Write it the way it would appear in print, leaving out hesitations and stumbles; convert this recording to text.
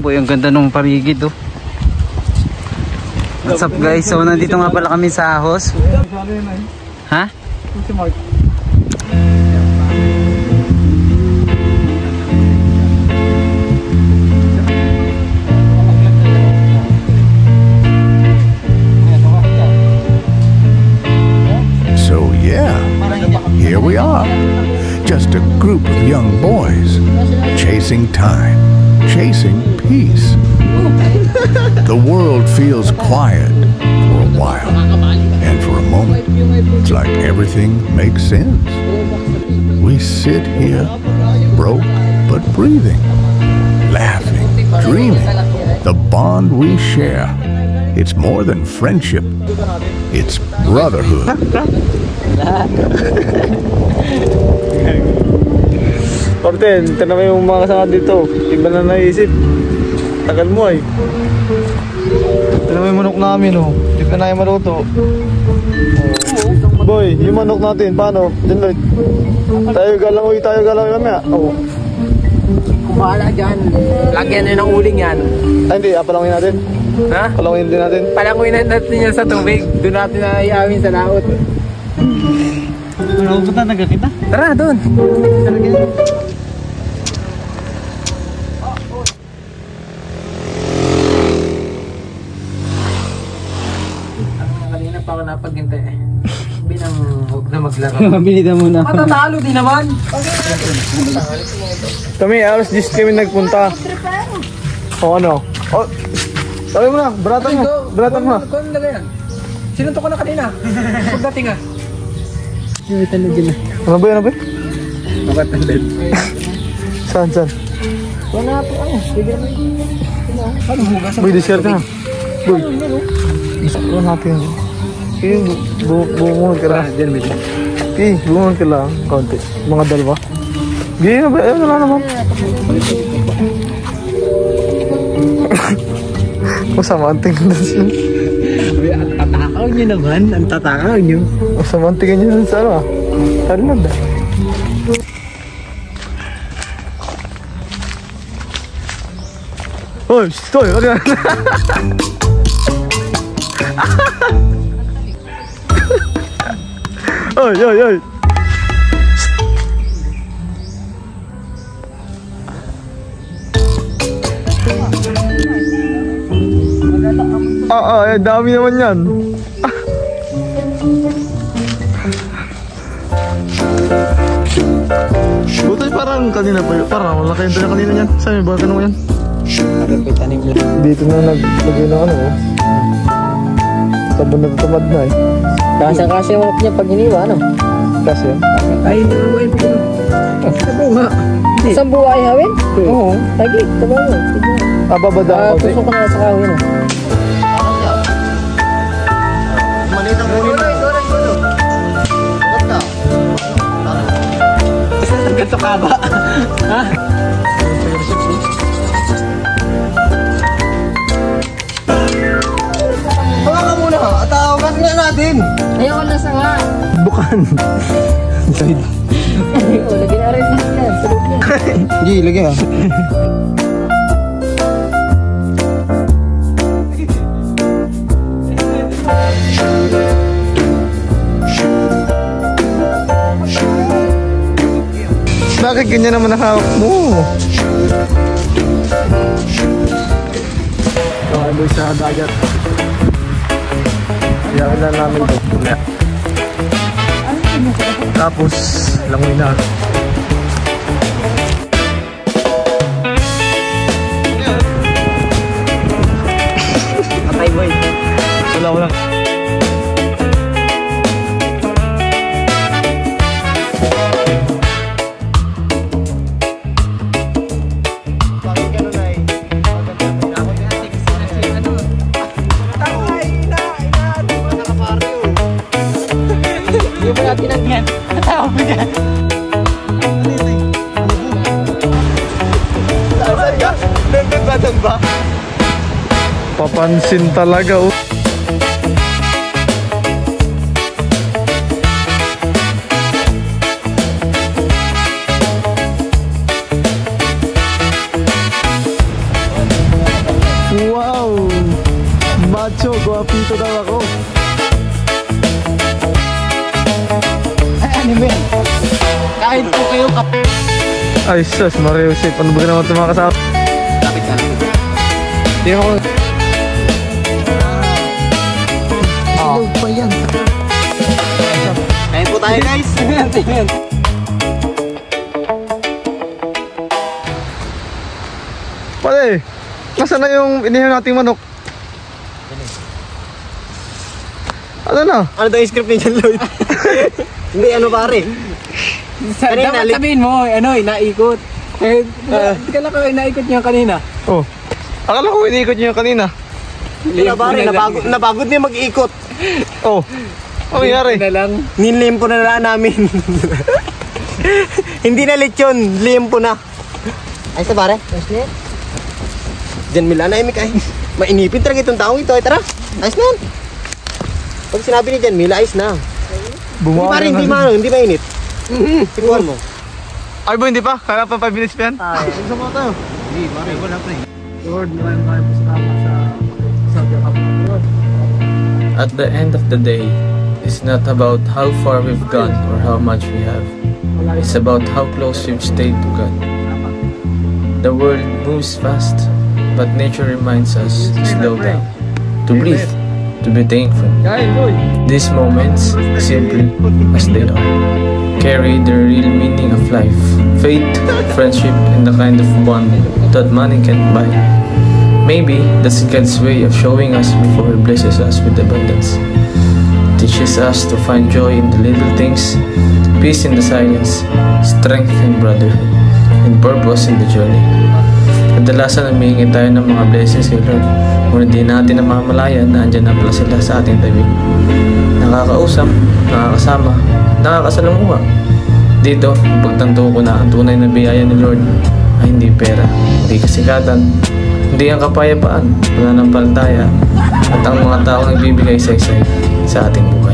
boy, ang ganda ng paligid oh. What's up guys? So nandito nga pala kami sa Ahos. Ha? Si Mark. So yeah, here we are. Just a group of young boys chasing time, chasing peace. The world feels quiet for a while, and for a moment, it's like everything makes sense. We sit here, broke but breathing, laughing, dreaming. The bond we share, it's more than friendship, it's brotherhood. Kapten, ito naman yung mga kasama dito. Iba na naisip. Tagal mo ay. Ito naman yung manok namin oh. Hindi ka na yung maluto. Boy, yung manok natin, paano? Diyan Lloyd. Tayo galang mamaya. Oo. Kung bahala dyan, lagyan nyo ng uling yan. Ay hindi, palangin natin. Ha? Palangin din natin. Palangin natin yan sa tubig. Doon natin na iawin sa laot. Ano punta na kita? Tara, doon. Kanina pa ako napaghintay eh. Binang huwag na maglaro. Mabilida muna. Matatalo din naman. Kami, alas 10 kami nagpunta. O ano? O, sabi mo na, baratan mo. Baratan mo. Kung nalagay yan. Sinuntok ko na kanina. Pagdating ah. Ano ba yan? Mabatandad. Saan? Wala po ano. Bigyan mo yung ano hugas. Boy, discard ka na. Boy. Wala natin. Okay, bumungan ka lang. Okay, bumungan ka lang. Kaunti. Mga dalawa. Gaya ba? Ayun, wala naman. Masama ang tingin na siya. Ang tatakaw nyo naman. Ang tatakaw nyo. Masama ang tingin niya sa ano. Talad ah. Hoy, stoy! Wag na! Oy! Dami naman yan. Butoy parang kanina pa yun. Parang wala kayong dala kanina yan. Saan yung bakit mo yan? Dito na naglagay na ano oh. Sabon na tatamad na eh. Kasya yung niya pag hiniwa ano? Kasi yan? Ay, hindi mo buhay po. Sabaw nga. Isang buhay hawin? Oo. Lagi, sabaw mo. Babada ako. Gusto ko na sa kawin oh. Malitang mo nito. Ganto ka ba? Ha? Baka ka muna ha. At tawagan nga natin. Ayaw na sa nga. Bukan. Lagi na rin yan. Salud niya. Hindi, lagi ha. Bakit ganyan naman nakahawak mo? Kaya sa dagat. Kaya na namin ito. Tapos, langoy na. Patay boy. Wala. Papansin talaga oh. Ay, sus, Mario Joseph. Ano ba naman ito mga kasama? Lapit ka. Hindi ako... Ilog pa yan. Kain po tayo guys. Pare, nasaan na yung inihaw nating manok? Ano na? Ano daw yung script ni John Lloyd? Hindi, ano pare? Dapat sabihin mo, naikot. Hindi ka lang kayo naikot niya kanina. Oh, akala ko iniikot niyo yung kanina. Hindi na pare, napagod niya mag-iikot. Oh, ano nangyari? Na lang. Nilimpo na lang namin. Hindi na lechon, limpo na. Ayos na pare? Ayos na yan. Diyan Mila na imik ay. Mainipin talaga itong taong ito. Ay tara, ayos na yan. Pag sinabi ni Jan Mila, ayos na. Hindi pare, hindi mainit. Tipuan mo. Ay bo, hindi pa? Kaya pa 5 minutes pa yan? Gusto mo tayo? Hindi pare, wala pa Lord, maraming po salamat sa At the end of the day, it's not about how far we've gone or how much we have. It's about how close we've stayed to God. The world moves fast, but nature reminds us to slow down, to breathe, to be thankful. These moments, simple as they are, carry the real meaning of life, faith, friendship, and the kind of bond that money can't buy. Maybe that's God's way of showing us before He blesses us with abundance. Teaches us to find joy in the little things, peace in the silence, strength in brotherhood, and purpose in the journey. Kadalasan humihingi tayo ng mga blessings kay Lord, ngunit di natin namamalayan na andyan na pala sila sa ating tabi. Nakakausap, nakakasama, nakakasalamuha. Dito, pagtanto ko na ang tunay na biyaya ni Lord ay hindi pera, hindi kasikatan, hindi ang kapayapaan, pananampalataya, at ang mga taong nagbibigay saysay sa ating buhay.